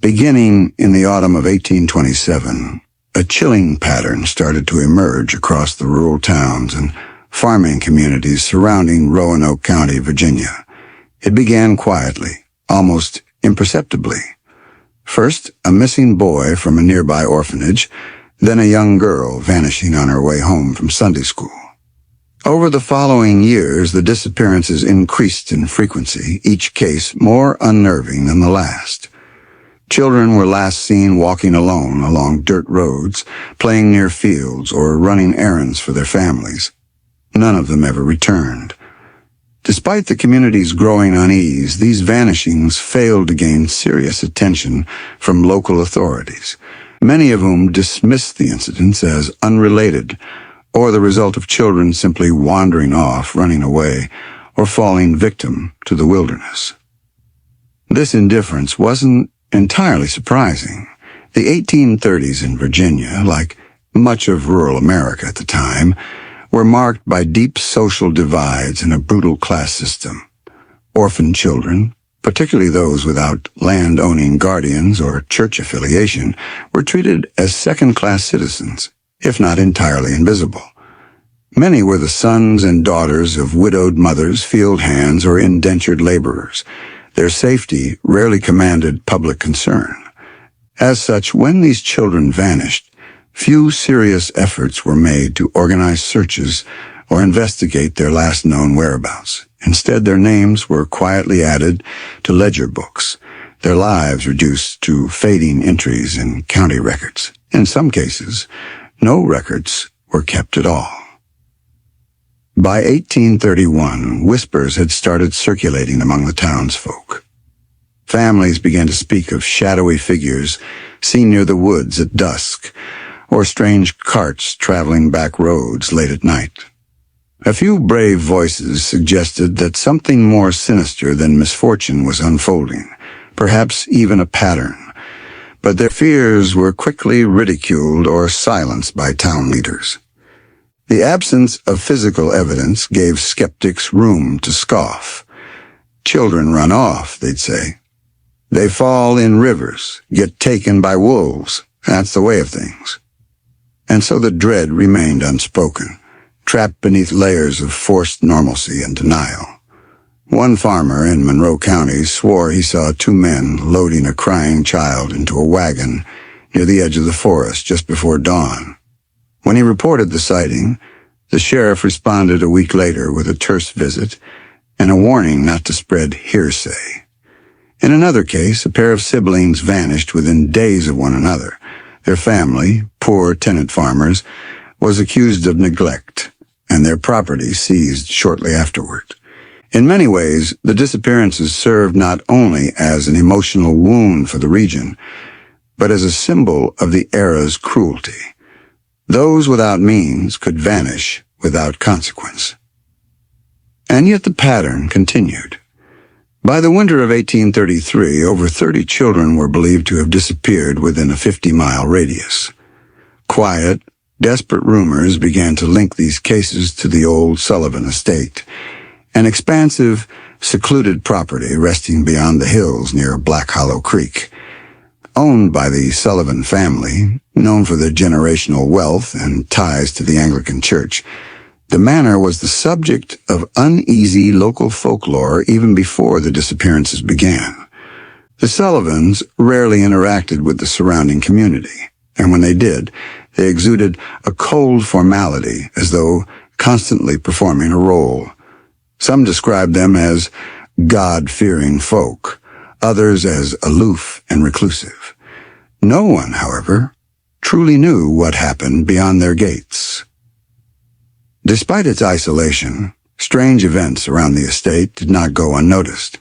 Beginning in the autumn of 1827, a chilling pattern started to emerge across the rural towns and farming communities surrounding Roanoke County, Virginia. It began quietly, almost imperceptibly. First, a missing boy from a nearby orphanage, then a young girl vanishing on her way home from Sunday school. Over the following years, the disappearances increased in frequency, each case more unnerving than the last. Children were last seen walking alone along dirt roads, playing near fields, or running errands for their families. None of them ever returned. Despite the community's growing unease, these vanishings failed to gain serious attention from local authorities, many of whom dismissed the incidents as unrelated or the result of children simply wandering off, running away, or falling victim to the wilderness. This indifference wasn't entirely surprising. The 1830s in Virginia, like much of rural America at the time, were marked by deep social divides and a brutal class system. Orphan children, particularly those without land-owning guardians or church affiliation, were treated as second-class citizens, if not entirely invisible. Many were the sons and daughters of widowed mothers, field hands, or indentured laborers. Their safety rarely commanded public concern. As such, when these children vanished, few serious efforts were made to organize searches or investigate their last known whereabouts. Instead, their names were quietly added to ledger books, their lives reduced to fading entries in county records. In some cases, no records were kept at all. By 1831, whispers had started circulating among the townsfolk. Families began to speak of shadowy figures seen near the woods at dusk, or strange carts traveling back roads late at night. A few brave voices suggested that something more sinister than misfortune was unfolding, perhaps even a pattern, but their fears were quickly ridiculed or silenced by town leaders. The absence of physical evidence gave skeptics room to scoff. Children run off, they'd say. They fall in rivers, get taken by wolves. That's the way of things. And so the dread remained unspoken, trapped beneath layers of forced normalcy and denial. One farmer in Monroe County swore he saw two men loading a crying child into a wagon near the edge of the forest just before dawn. When he reported the sighting, the sheriff responded a week later with a terse visit and a warning not to spread hearsay. In another case, a pair of siblings vanished within days of one another. Their family, poor tenant farmers, was accused of neglect, and their property seized shortly afterward. In many ways, the disappearances served not only as an emotional wound for the region, but as a symbol of the era's cruelty. Those without means could vanish without consequence. And yet the pattern continued. By the winter of 1833, over 30 children were believed to have disappeared within a 50-mile radius. Quiet, desperate rumors began to link these cases to the old Sullivan estate, an expansive, secluded property resting beyond the hills near Black Hollow Creek. Owned by the Sullivan family, known for their generational wealth and ties to the Anglican Church, the manor was the subject of uneasy local folklore even before the disappearances began. The Sullivans rarely interacted with the surrounding community, and when they did, they exuded a cold formality as though constantly performing a role. Some described them as God-fearing folk, others as aloof and reclusive. No one, however, truly knew what happened beyond their gates. Despite its isolation, strange events around the estate did not go unnoticed.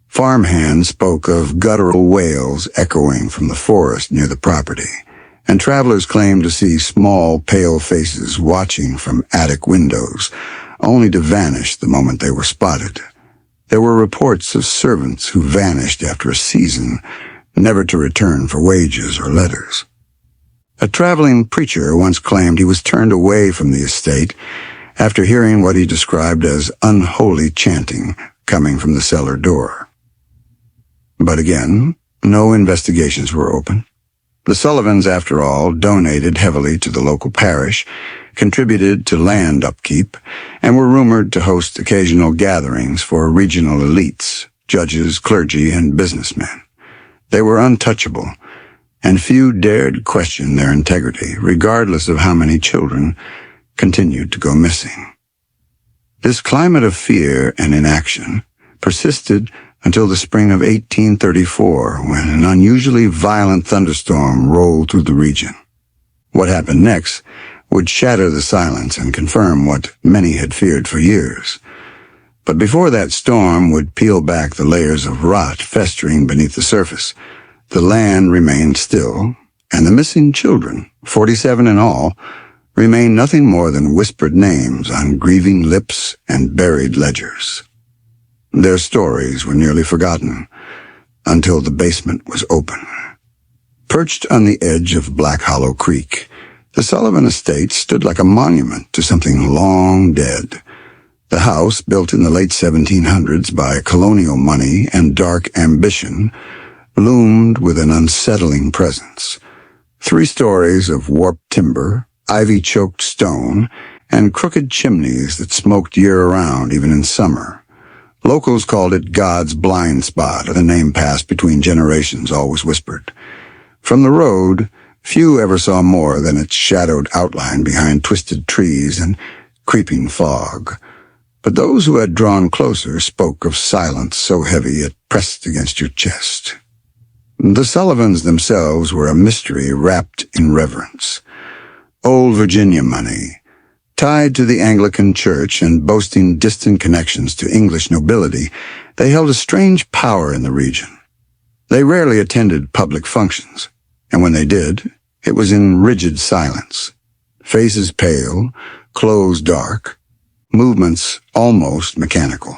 Farmhands spoke of guttural wails echoing from the forest near the property, and travelers claimed to see small, pale faces watching from attic windows, only to vanish the moment they were spotted. There were reports of servants who vanished after a season, never to return for wages or letters. A traveling preacher once claimed he was turned away from the estate after hearing what he described as unholy chanting coming from the cellar door. But again, No investigations were open. The Sullivans, after all, donated heavily to the local parish, contributed to land upkeep, and were rumored to host occasional gatherings for regional elites, judges, clergy, and businessmen. They were untouchable, and few dared question their integrity, regardless of how many children continued to go missing. This climate of fear and inaction persisted until the spring of 1834, when an unusually violent thunderstorm rolled through the region. What happened next would shatter the silence and confirm what many had feared for years. But before that storm would peel back the layers of rot festering beneath the surface, the land remained still, and the missing children, 47 in all, remained nothing more than whispered names on grieving lips and buried ledgers. Their stories were nearly forgotten until the basement was open. Perched on the edge of Black Hollow Creek, the Sullivan estate stood like a monument to something long dead. The house, built in the late 1700s by colonial money and dark ambition, loomed with an unsettling presence. 3 stories of warped timber, ivy-choked stone, and crooked chimneys that smoked year-round, even in summer. Locals called it God's blind spot, a name passed between generations, always whispered. From the road, few ever saw more than its shadowed outline behind twisted trees and creeping fog. But those who had drawn closer spoke of silence so heavy it pressed against your chest. The Sullivans themselves were a mystery wrapped in reverence. Old Virginia money, tied to the Anglican Church and boasting distant connections to English nobility, they held a strange power in the region. They rarely attended public functions, and when they did, it was in rigid silence. Faces pale, clothes dark, movements almost mechanical.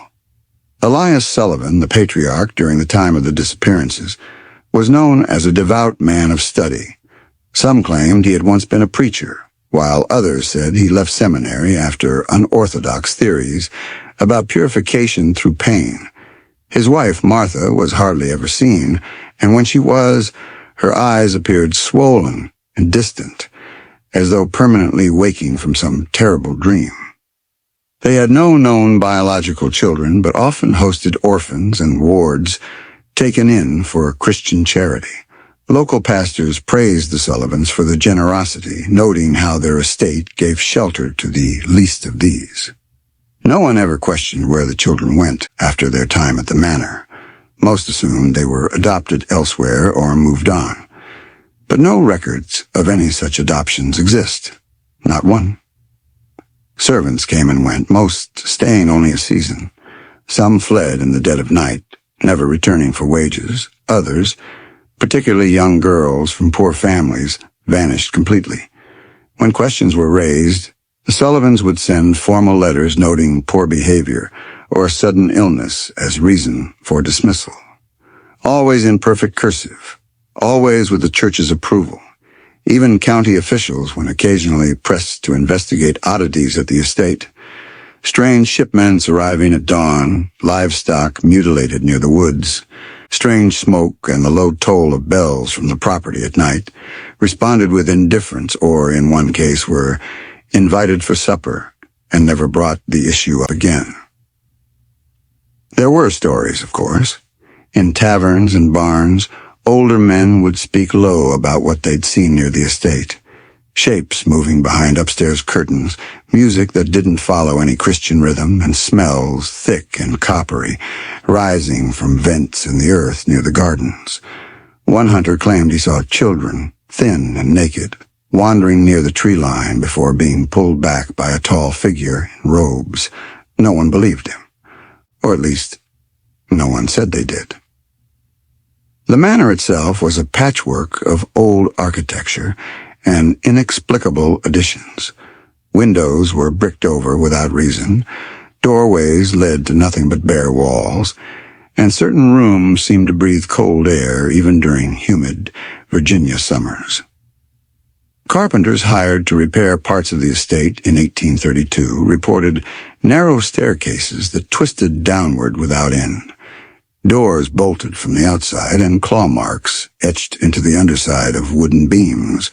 Elias Sullivan, the patriarch during the time of the disappearances, was known as a devout man of study. Some claimed he had once been a preacher, while others said he left seminary after unorthodox theories about purification through pain. His wife, Martha, was hardly ever seen, and when she was, her eyes appeared swollen and distant, as though permanently waking from some terrible dream. They had no known biological children, but often hosted orphans and wards taken in for Christian charity. Local pastors praised the Sullivans for their generosity, noting how their estate gave shelter to the least of these. No one ever questioned where the children went after their time at the manor. Most assumed they were adopted elsewhere or moved on. But no records of any such adoptions exist. Not one. Servants came and went, most staying only a season. Some fled in the dead of night, never returning for wages. Others, particularly young girls from poor families, vanished completely. When questions were raised, the Sullivans would send formal letters noting poor behavior or sudden illness as reason for dismissal. Always in perfect cursive, always with the church's approval. Even county officials, when occasionally pressed to investigate oddities at the estate. Strange shipments arriving at dawn, livestock mutilated near the woods, strange smoke and the low toll of bells from the property at night, responded with indifference or, in one case, were invited for supper and never brought the issue up again. There were stories, of course. In taverns and barns, older men would speak low about what they'd seen near the estate. Shapes moving behind upstairs curtains, music that didn't follow any Christian rhythm, and smells thick and coppery, rising from vents in the earth near the gardens. One hunter claimed he saw children, thin and naked, wandering near the tree line before being pulled back by a tall figure in robes. No one believed him. Or at least, no one said they did. The manor itself was a patchwork of old architecture and inexplicable additions. Windows were bricked over without reason, doorways led to nothing but bare walls, and certain rooms seemed to breathe cold air even during humid Virginia summers. Carpenters hired to repair parts of the estate in 1832 reported narrow staircases that twisted downward without end. Doors bolted from the outside and claw marks etched into the underside of wooden beams.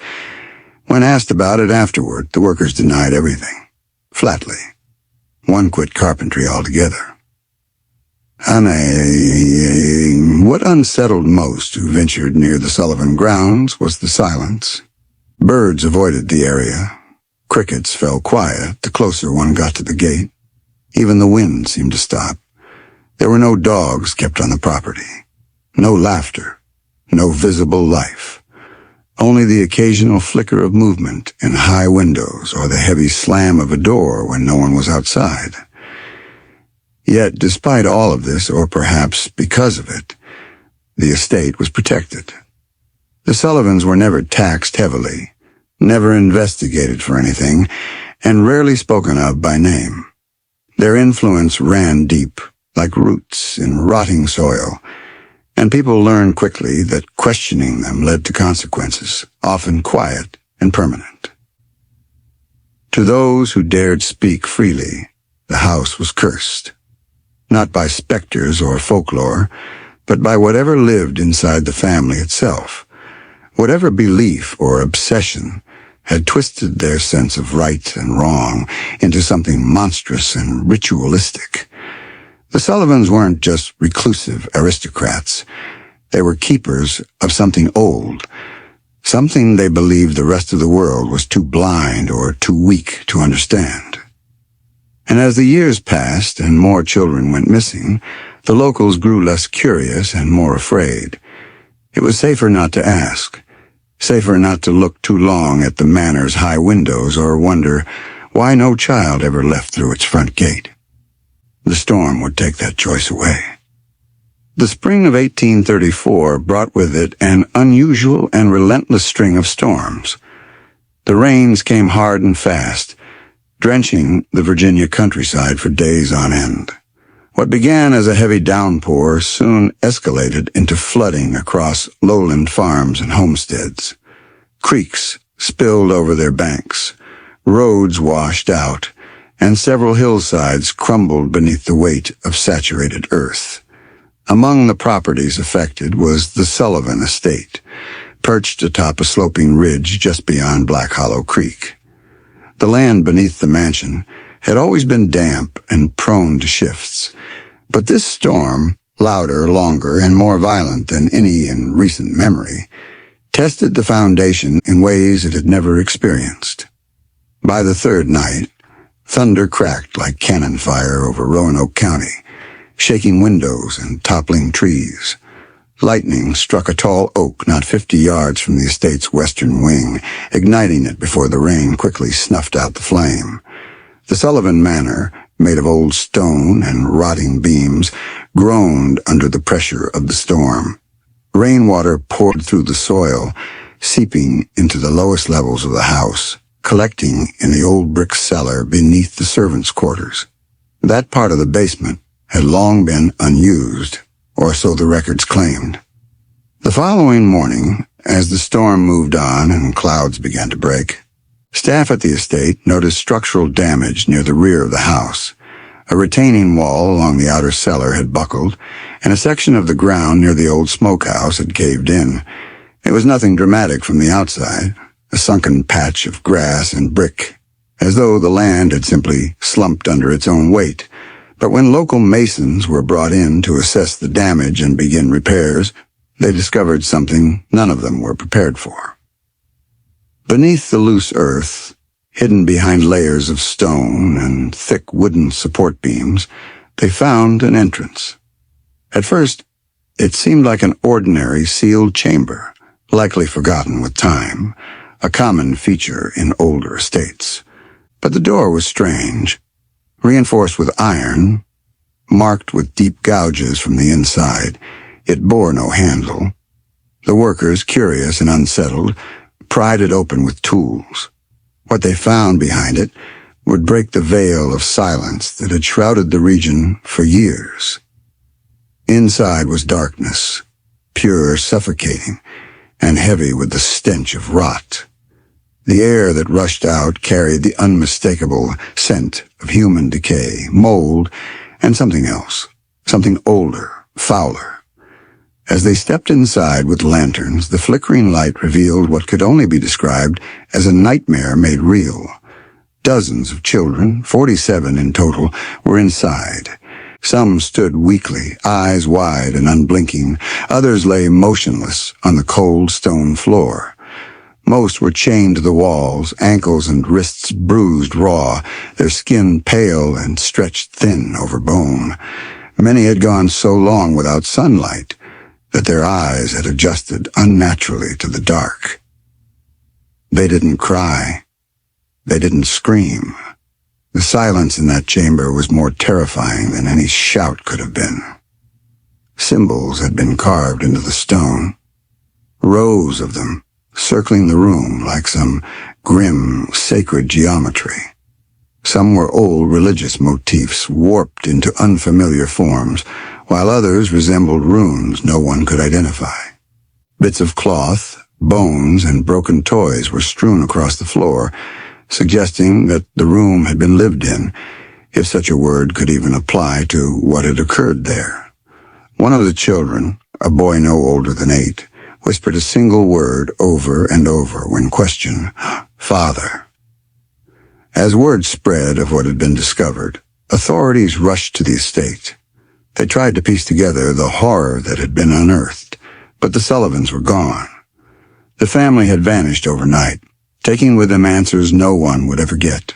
When asked about it afterward, the workers denied everything, flatly. One quit carpentry altogether. What unsettled most who ventured near the Sullivan grounds was the silence. Birds avoided the area. Crickets fell quiet the closer one got to the gate. Even the wind seemed to stop. There were no dogs kept on the property. No laughter. No visible life. Only the occasional flicker of movement in high windows or the heavy slam of a door when no one was outside. Yet, despite all of this, or perhaps because of it, the estate was protected. The Sullivans were never taxed heavily, never investigated for anything, and rarely spoken of by name. Their influence ran deep, like roots in rotting soil, and people learned quickly that questioning them led to consequences, often quiet and permanent. To those who dared speak freely, the house was cursed. Not by specters or folklore, but by whatever lived inside the family itself. Whatever belief or obsession had twisted their sense of right and wrong into something monstrous and ritualistic. The Sullivans weren't just reclusive aristocrats. They were keepers of something old, something they believed the rest of the world was too blind or too weak to understand. And as the years passed and more children went missing, the locals grew less curious and more afraid. It was safer not to ask, safer not to look too long at the manor's high windows or wonder why no child ever left through its front gate. The storm would take that choice away. The spring of 1834 brought with it an unusual and relentless string of storms. The rains came hard and fast, drenching the Virginia countryside for days on end. What began as a heavy downpour soon escalated into flooding across lowland farms and homesteads. Creeks spilled over their banks, roads washed out, and several hillsides crumbled beneath the weight of saturated earth. Among the properties affected was the Sullivan estate, perched atop a sloping ridge just beyond Black Hollow Creek. The land beneath the mansion had always been damp and prone to shifts, but this storm, louder, longer, and more violent than any in recent memory, tested the foundation in ways it had never experienced. By the third night, thunder cracked like cannon fire over Roanoke County, shaking windows and toppling trees. Lightning struck a tall oak not 50 yards from the estate's western wing, igniting it before the rain quickly snuffed out the flame. The Sullivan Manor, made of old stone and rotting beams, groaned under the pressure of the storm. Rainwater poured through the soil, seeping into the lowest levels of the house, collecting in the old brick cellar beneath the servants' quarters. That part of the basement had long been unused, or so the records claimed. The following morning, as the storm moved on and clouds began to break, staff at the estate noticed structural damage near the rear of the house. A retaining wall along the outer cellar had buckled, and a section of the ground near the old smokehouse had caved in. It was nothing dramatic from the outside, a sunken patch of grass and brick, as though the land had simply slumped under its own weight. But when local masons were brought in to assess the damage and begin repairs, they discovered something none of them were prepared for. Beneath the loose earth, hidden behind layers of stone and thick wooden support beams, they found an entrance. At first, it seemed like an ordinary sealed chamber, likely forgotten with time, a common feature in older estates. But the door was strange. Reinforced with iron, marked with deep gouges from the inside, it bore no handle. The workers, curious and unsettled, pried it open with tools. What they found behind it would break the veil of silence that had shrouded the region for years. Inside was darkness, pure, suffocating, and heavy with the stench of rot. The air that rushed out carried the unmistakable scent of human decay, mold, and something else, something older, fouler. As they stepped inside with lanterns, the flickering light revealed what could only be described as a nightmare made real. Dozens of children, 47 in total, were inside. Some stood weakly, eyes wide and unblinking. Others lay motionless on the cold stone floor. Most were chained to the walls, ankles and wrists bruised raw, their skin pale and stretched thin over bone. Many had gone so long without sunlight that their eyes had adjusted unnaturally to the dark. They didn't cry. They didn't scream. The silence in that chamber was more terrifying than any shout could have been. Symbols had been carved into the stone, rows of them, circling the room like some grim, sacred geometry. Some were old religious motifs warped into unfamiliar forms, while others resembled runes no one could identify. Bits of cloth, bones, and broken toys were strewn across the floor, suggesting that the room had been lived in, if such a word could even apply to what had occurred there. One of the children, a boy no older than 8, whispered a single word over and over when questioned, "Father." As word spread of what had been discovered, authorities rushed to the estate. They tried to piece together the horror that had been unearthed, but the Sullivans were gone. The family had vanished overnight, taking with them answers no one would ever get.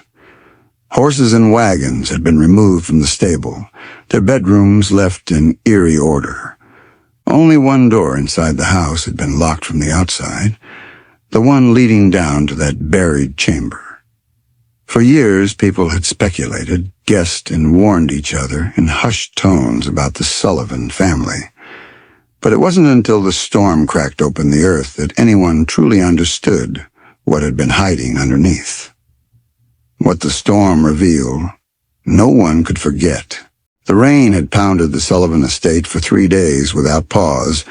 Horses and wagons had been removed from the stable, their bedrooms left in eerie order. Only one door inside the house had been locked from the outside, the one leading down to that buried chamber. For years, people had speculated, guessed, and warned each other in hushed tones about the Sullivan family. But it wasn't until the storm cracked open the earth that anyone truly understood what had been hiding underneath. What the storm revealed, no one could forget. The rain had pounded the Sullivan estate for 3 days without pause,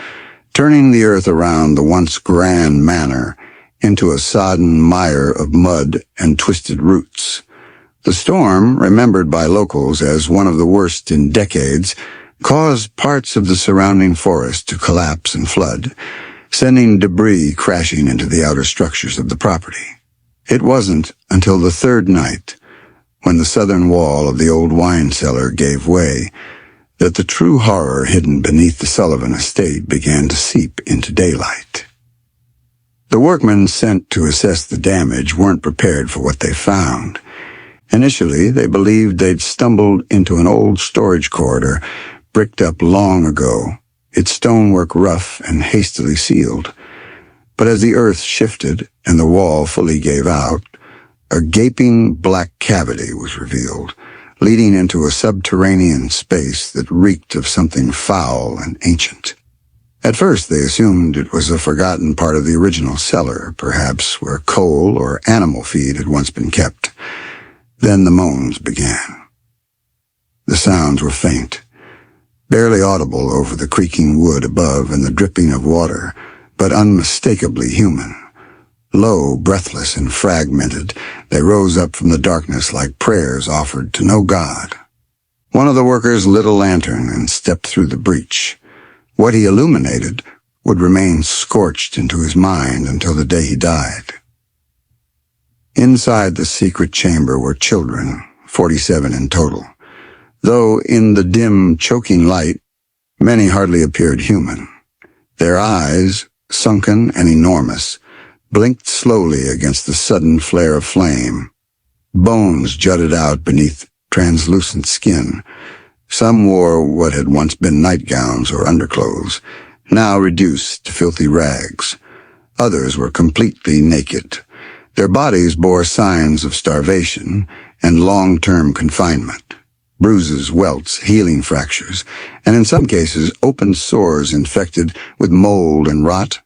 turning the earth around the once grand manor into a sodden mire of mud and twisted roots. The storm, remembered by locals as one of the worst in decades, caused parts of the surrounding forest to collapse and flood, sending debris crashing into the outer structures of the property. It wasn't until the third night, when the southern wall of the old wine cellar gave way, that the true horror hidden beneath the Sullivan estate began to seep into daylight. The workmen sent to assess the damage weren't prepared for what they found. Initially, they believed they'd stumbled into an old storage corridor bricked up long ago, its stonework rough and hastily sealed. But as the earth shifted and the wall fully gave out, a gaping black cavity was revealed, leading into a subterranean space that reeked of something foul and ancient. At first they assumed it was a forgotten part of the original cellar, perhaps where coal or animal feed had once been kept. Then the moans began. The sounds were faint, barely audible over the creaking wood above and the dripping of water, but unmistakably human. Low, breathless, and fragmented, they rose up from the darkness like prayers offered to no god. One of the workers lit a lantern and stepped through the breach. What he illuminated would remain scorched into his mind until the day he died. Inside the secret chamber were children, 47 in total. Though in the dim, choking light, many hardly appeared human. Their eyes, sunken and enormous, blinked slowly against the sudden flare of flame. Bones jutted out beneath translucent skin. Some wore what had once been nightgowns or underclothes, now reduced to filthy rags. Others were completely naked. Their bodies bore signs of starvation and long-term confinement. Bruises, welts, healing fractures, and in some cases open sores infected with mold and rot.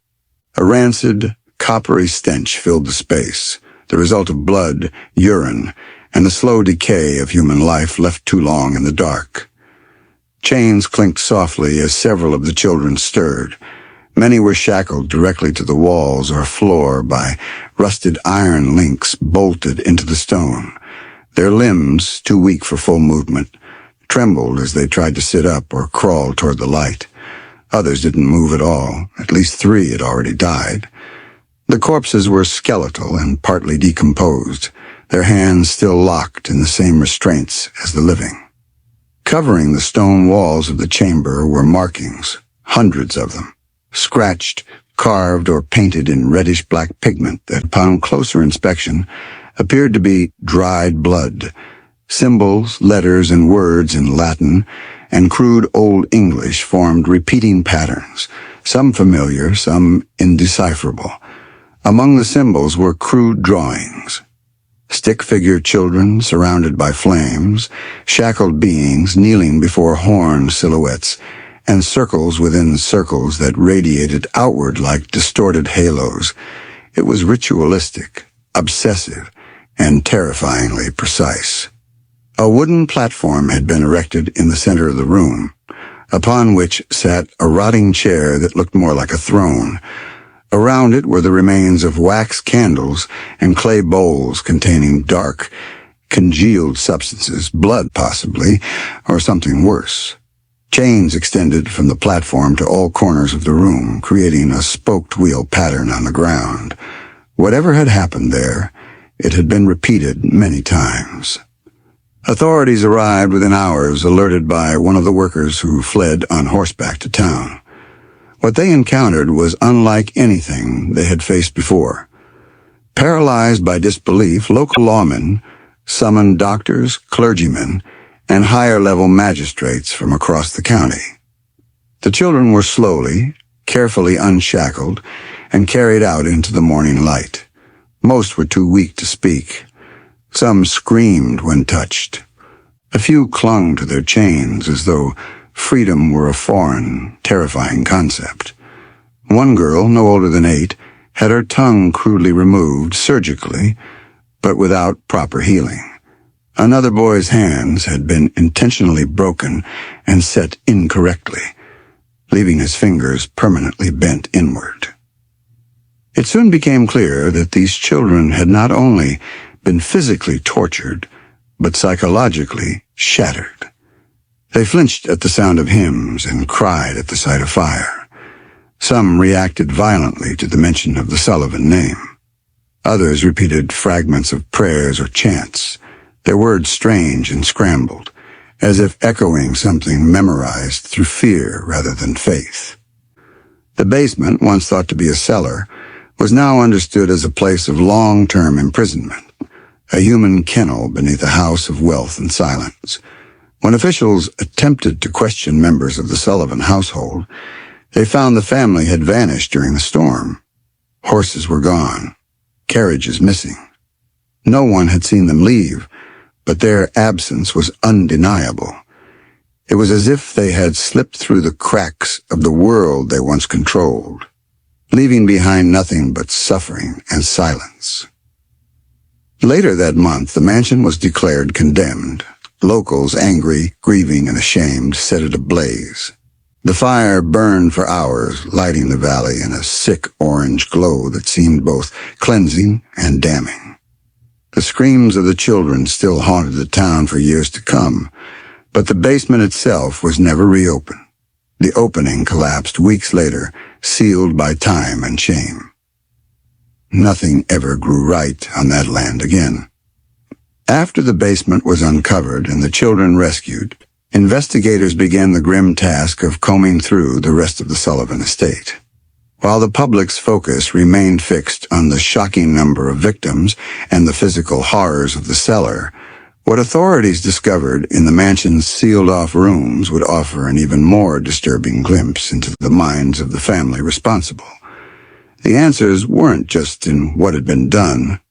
A rancid, coppery stench filled the space, the result of blood, urine, and the slow decay of human life left too long in the dark. Chains clinked softly as several of the children stirred. Many were shackled directly to the walls or floor by rusted iron links bolted into the stone. Their limbs, too weak for full movement, trembled as they tried to sit up or crawl toward the light. Others didn't move at all. At least 3 had already died. The corpses were skeletal and partly decomposed, their hands still locked in the same restraints as the living. Covering the stone walls of the chamber were markings, hundreds of them, scratched, carved, or painted in reddish-black pigment that, upon closer inspection, appeared to be dried blood. Symbols, letters, and words in Latin and crude Old English formed repeating patterns, some familiar, some indecipherable. Among the symbols were crude drawings. Stick-figure children surrounded by flames, shackled beings kneeling before horn silhouettes, and circles within circles that radiated outward like distorted halos. It was ritualistic, obsessive, and terrifyingly precise. A wooden platform had been erected in the center of the room, upon which sat a rotting chair that looked more like a throne. Around it were the remains of wax candles and clay bowls containing dark, congealed substances, blood possibly, or something worse. Chains extended from the platform to all corners of the room, creating a spoked wheel pattern on the ground. Whatever had happened there, it had been repeated many times. Authorities arrived within hours, alerted by one of the workers who fled on horseback to town. What they encountered was unlike anything they had faced before. Paralyzed by disbelief, local lawmen summoned doctors, clergymen, and higher-level magistrates from across the county. The children were slowly, carefully unshackled, and carried out into the morning light. Most were too weak to speak. Some screamed when touched. A few clung to their chains as though freedom were a foreign, terrifying concept. One girl, no older than 8, had her tongue crudely removed surgically, but without proper healing. Another boy's hands had been intentionally broken and set incorrectly, leaving his fingers permanently bent inward. It soon became clear that these children had not only been physically tortured, but psychologically shattered. They flinched at the sound of hymns and cried at the sight of fire. Some reacted violently to the mention of the Sullivan name. Others repeated fragments of prayers or chants, their words strange and scrambled, as if echoing something memorized through fear rather than faith. The basement, once thought to be a cellar, was now understood as a place of long-term imprisonment, a human kennel beneath a house of wealth and silence. When officials attempted to question members of the Sullivan household, they found the family had vanished during the storm. Horses were gone, carriages missing. No one had seen them leave, but their absence was undeniable. It was as if they had slipped through the cracks of the world they once controlled, leaving behind nothing but suffering and silence. Later that month, the mansion was declared condemned. Locals, angry, grieving, and ashamed, set it ablaze. The fire burned for hours, lighting the valley in a sick orange glow that seemed both cleansing and damning. The screams of the children still haunted the town for years to come, but the basement itself was never reopened. The opening collapsed weeks later, sealed by time and shame. Nothing ever grew right on that land again. After the basement was uncovered and the children rescued, investigators began the grim task of combing through the rest of the Sullivan estate. While the public's focus remained fixed on the shocking number of victims and the physical horrors of the cellar, what authorities discovered in the mansion's sealed-off rooms would offer an even more disturbing glimpse into the minds of the family responsible. The answers weren't just in what had been done,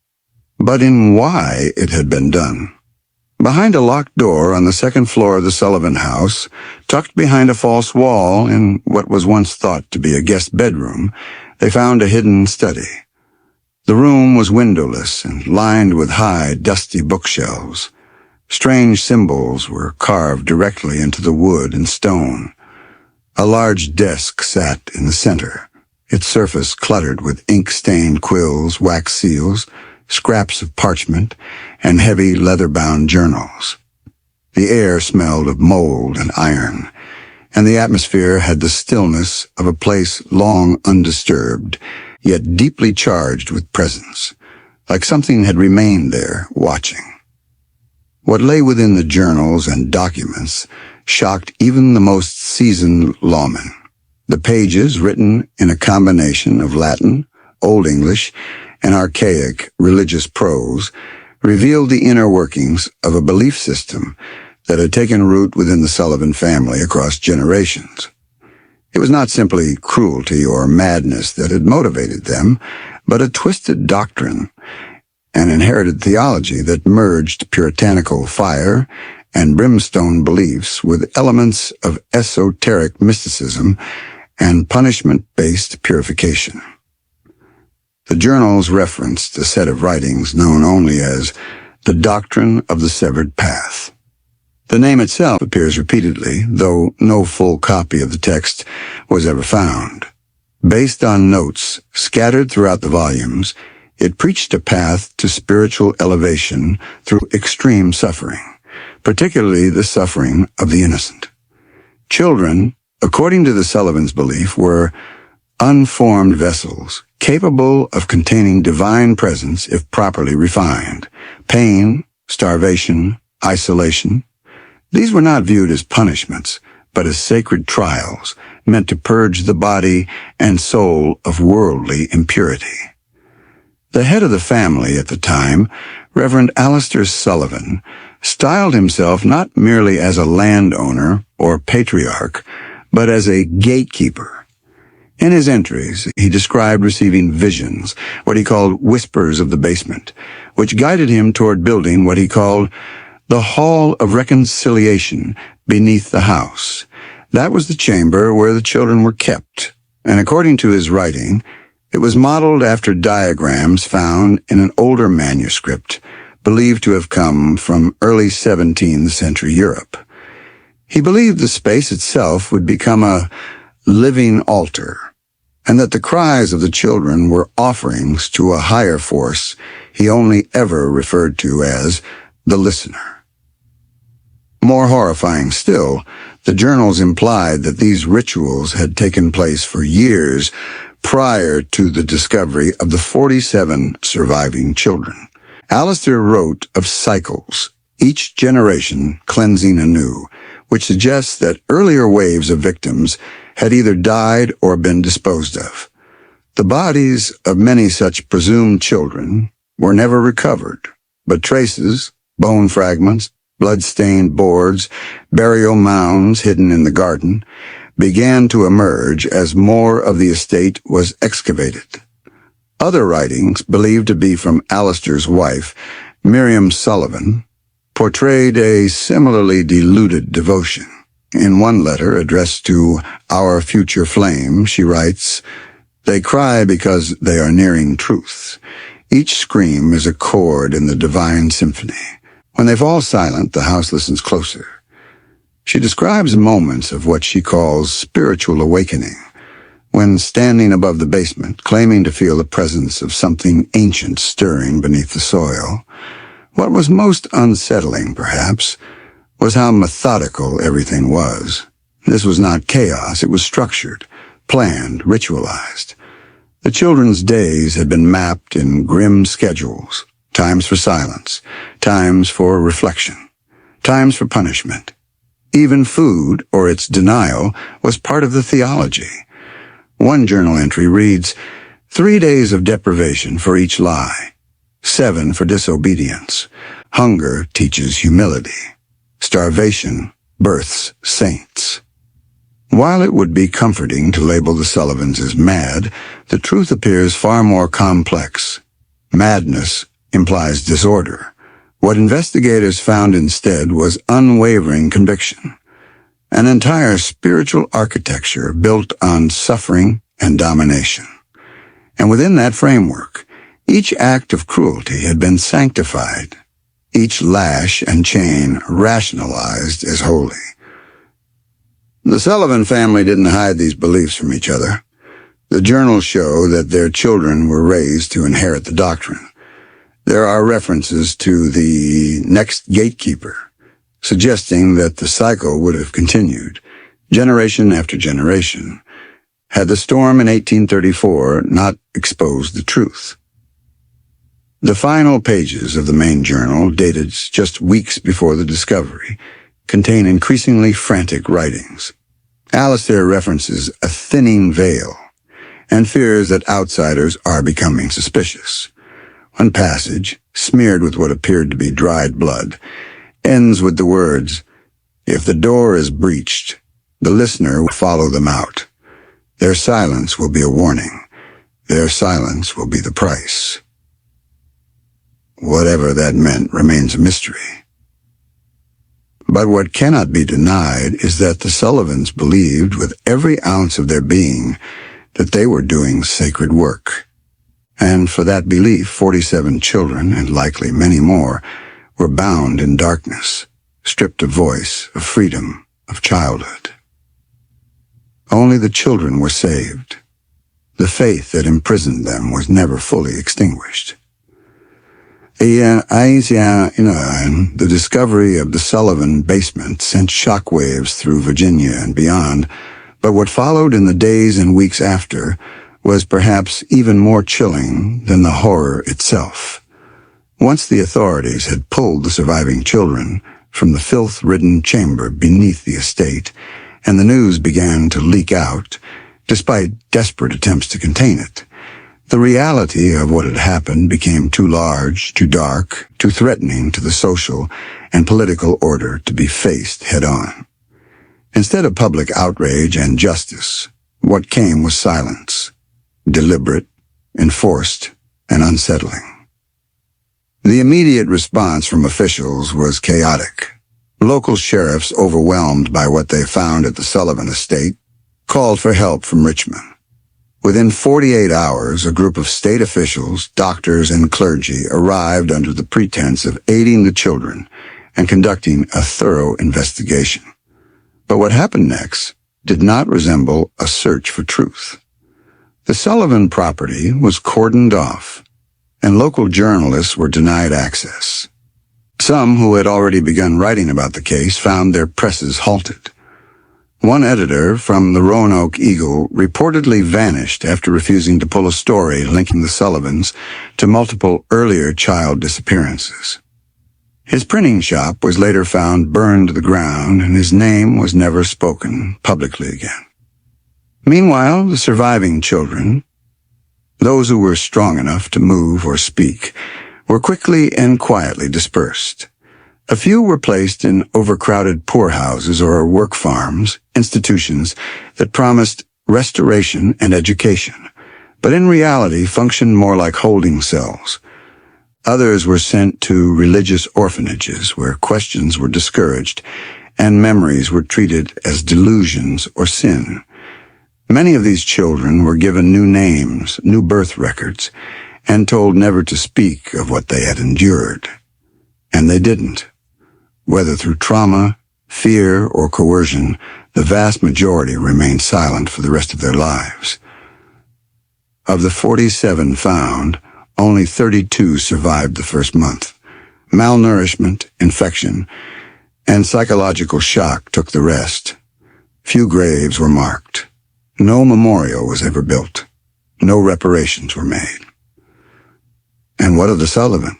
but in why it had been done. Behind a locked door on the second floor of the Sullivan house, tucked behind a false wall in what was once thought to be a guest bedroom, they found a hidden study. The room was windowless and lined with high, dusty bookshelves. Strange symbols were carved directly into the wood and stone. A large desk sat in the center, its surface cluttered with ink-stained quills, wax seals, scraps of parchment, and heavy leather-bound journals. The air smelled of mold and iron, and the atmosphere had the stillness of a place long undisturbed, yet deeply charged with presence, like something had remained there, watching. What lay within the journals and documents shocked even the most seasoned lawmen. The pages, written in a combination of Latin, Old English, and archaic religious prose, revealed the inner workings of a belief system that had taken root within the Sullivan family across generations. It was not simply cruelty or madness that had motivated them, but a twisted doctrine, an inherited theology that merged puritanical fire and brimstone beliefs with elements of esoteric mysticism and punishment-based purification. The journals referenced a set of writings known only as the Doctrine of the Severed Path. The name itself appears repeatedly, though no full copy of the text was ever found. Based on notes scattered throughout the volumes, it preached a path to spiritual elevation through extreme suffering, particularly the suffering of the innocent. Children, according to the Sullivans' belief, were unformed vessels, capable of containing divine presence if properly refined. Pain, starvation, isolation. These were not viewed as punishments, but as sacred trials, meant to purge the body and soul of worldly impurity. The head of the family at the time, Reverend Alistair Sullivan, styled himself not merely as a landowner or patriarch, but as a gatekeeper. In his entries, he described receiving visions, what he called whispers of the basement, which guided him toward building what he called the Hall of Reconciliation beneath the house. That was the chamber where the children were kept, and according to his writing, it was modeled after diagrams found in an older manuscript, believed to have come from early 17th century Europe. He believed the space itself would become a living altar, and that the cries of the children were offerings to a higher force he only ever referred to as the listener. More horrifying still, the journals implied that these rituals had taken place for years prior to the discovery of the 47 surviving children. Alistair wrote of cycles, each generation cleansing anew, which suggests that earlier waves of victims had either died or been disposed of. The bodies of many such presumed children were never recovered, but traces, bone fragments, blood-stained boards, burial mounds hidden in the garden, began to emerge as more of the estate was excavated. Other writings, believed to be from Alistair's wife, Miriam Sullivan, portrayed a similarly diluted devotion. In one letter addressed to Our Future Flame, she writes, "They cry because they are nearing truth. Each scream is a chord in the divine symphony. When they fall silent, the house listens closer." She describes moments of what she calls spiritual awakening, when standing above the basement, claiming to feel the presence of something ancient stirring beneath the soil. What was most unsettling, perhaps, was how methodical everything was. This was not chaos, it was structured, planned, ritualized. The children's days had been mapped in grim schedules, times for silence, times for reflection, times for punishment. Even food, or its denial, was part of the theology. One journal entry reads, 3 days of deprivation for each lie, 7 for disobedience. Hunger teaches humility. Starvation births saints. While it would be comforting to label the Sullivans as mad, the truth appears far more complex. Madness implies disorder. What investigators found instead was unwavering conviction, an entire spiritual architecture built on suffering and domination. And within that framework, each act of cruelty had been sanctified, each lash and chain rationalized as holy. The Sullivan family didn't hide these beliefs from each other. The journals show that their children were raised to inherit the doctrine. There are references to the next gatekeeper, suggesting that the cycle would have continued, generation after generation, had the storm in 1834 not exposed the truth. The final pages of the main journal, dated just weeks before the discovery, contain increasingly frantic writings. Alistair references a thinning veil and fears that outsiders are becoming suspicious. One passage, smeared with what appeared to be dried blood, ends with the words, "If the door is breached, the listener will follow them out. Their silence will be a warning. Their silence will be the price." Whatever that meant remains a mystery. But what cannot be denied is that the Sullivans believed with every ounce of their being that they were doing sacred work. And for that belief, 47 children, and likely many more, were bound in darkness, stripped of voice, of freedom, of childhood. Only the children were saved. The faith that imprisoned them was never fully extinguished. The discovery of the Sullivan basement sent shockwaves through Virginia and beyond, but what followed in the days and weeks after was perhaps even more chilling than the horror itself. Once the authorities had pulled the surviving children from the filth-ridden chamber beneath the estate, and the news began to leak out, despite desperate attempts to contain it, the reality of what had happened became too large, too dark, too threatening to the social and political order to be faced head-on. Instead of public outrage and justice, what came was silence, deliberate, enforced, and unsettling. The immediate response from officials was chaotic. Local sheriffs, overwhelmed by what they found at the Sullivan estate, called for help from Richmond. Within 48 hours, a group of state officials, doctors, and clergy arrived under the pretense of aiding the children and conducting a thorough investigation. But what happened next did not resemble a search for truth. The Sullivan property was cordoned off, and local journalists were denied access. Some who had already begun writing about the case found their presses halted. One editor from the Roanoke Eagle reportedly vanished after refusing to pull a story linking the Sullivans to multiple earlier child disappearances. His printing shop was later found burned to the ground, and his name was never spoken publicly again. Meanwhile, the surviving children, those who were strong enough to move or speak, were quickly and quietly dispersed. A few were placed in overcrowded poorhouses or work farms, institutions that promised restoration and education, but in reality functioned more like holding cells. Others were sent to religious orphanages where questions were discouraged and memories were treated as delusions or sin. Many of these children were given new names, new birth records, and told never to speak of what they had endured. And they didn't. Whether through trauma, fear, or coercion, the vast majority remained silent for the rest of their lives. Of the 47 found, only 32 survived the first month. Malnourishment, infection, and psychological shock took the rest. Few graves were marked. No memorial was ever built. No reparations were made. And what of the Sullivan?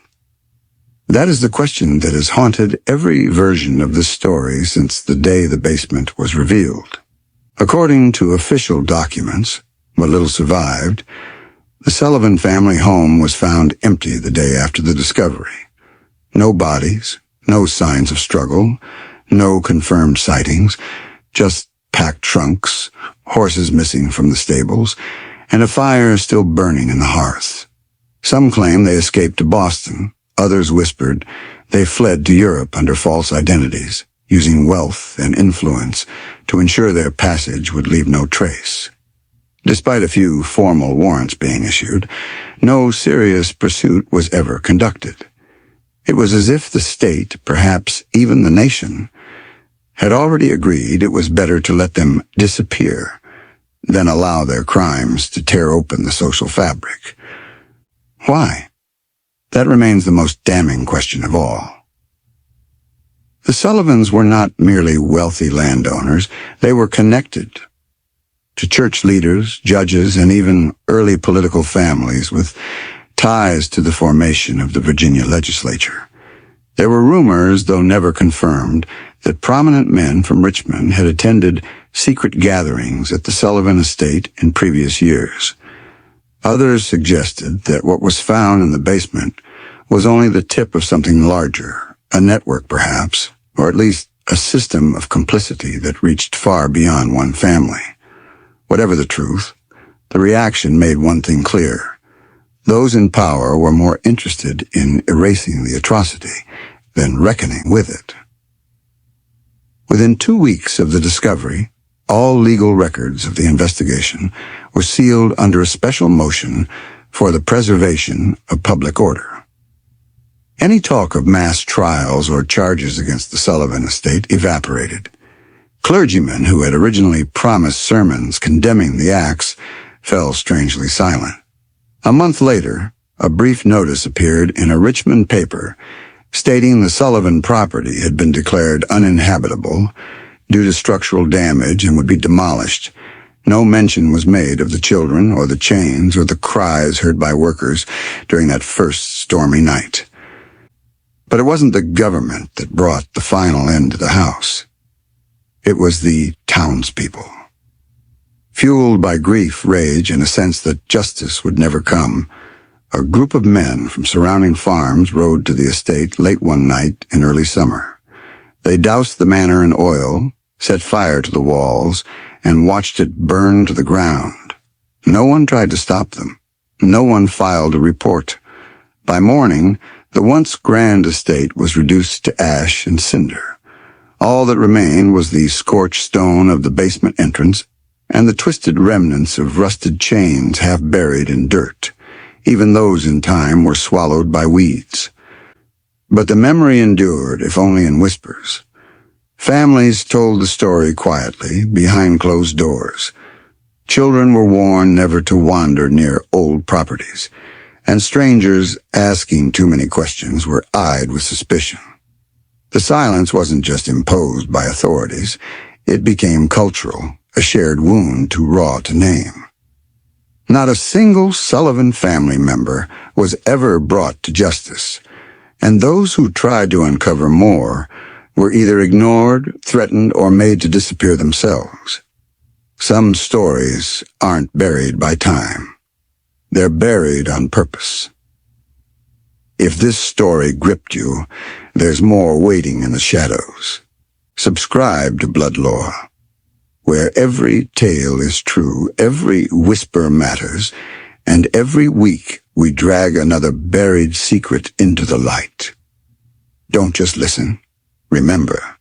That is the question that has haunted every version of this story since the day the basement was revealed. According to official documents, what little survived, the Sullivan family home was found empty the day after the discovery. No bodies, no signs of struggle, no confirmed sightings, just packed trunks, horses missing from the stables, and a fire still burning in the hearth. Some claim they escaped to Boston. Others whispered they fled to Europe under false identities, using wealth and influence to ensure their passage would leave no trace. Despite a few formal warrants being issued, no serious pursuit was ever conducted. It was as if the state, perhaps even the nation, had already agreed it was better to let them disappear than allow their crimes to tear open the social fabric. Why? That remains the most damning question of all. The Sullivans were not merely wealthy landowners. They were connected to church leaders, judges, and even early political families with ties to the formation of the Virginia legislature. There were rumors, though never confirmed, that prominent men from Richmond had attended secret gatherings at the Sullivan estate in previous years. Others suggested that what was found in the basement was only the tip of something larger, a network perhaps, or at least a system of complicity that reached far beyond one family. Whatever the truth, the reaction made one thing clear. Those in power were more interested in erasing the atrocity than reckoning with it. Within 2 weeks of the discovery, all legal records of the investigation were sealed under a special motion for the preservation of public order. Any talk of mass trials or charges against the Sullivan estate evaporated. Clergymen who had originally promised sermons condemning the acts fell strangely silent. A month later, a brief notice appeared in a Richmond paper stating the Sullivan property had been declared uninhabitable due to structural damage and would be demolished. No mention was made of the children or the chains or the cries heard by workers during that first stormy night. But it wasn't the government that brought the final end to the house. It was the townspeople. Fueled by grief, rage, and a sense that justice would never come, a group of men from surrounding farms rode to the estate late one night in early summer. They doused the manor in oil, set fire to the walls, and watched it burn to the ground. No one tried to stop them. No one filed a report. By morning, the once grand estate was reduced to ash and cinder. All that remained was the scorched stone of the basement entrance and the twisted remnants of rusted chains half buried in dirt. Even those in time were swallowed by weeds. But the memory endured, if only in whispers. Families told the story quietly, behind closed doors. Children were warned never to wander near old properties, and strangers asking too many questions were eyed with suspicion. The silence wasn't just imposed by authorities. It became cultural, a shared wound too raw to name. Not a single Sullivan family member was ever brought to justice, and those who tried to uncover more were either ignored, threatened, or made to disappear themselves. Some stories aren't buried by time. They're buried on purpose. If this story gripped you, there's more waiting in the shadows. Subscribe to Bloodlore, where every tale is true, every whisper matters, and every week we drag another buried secret into the light. Don't just listen. Remember,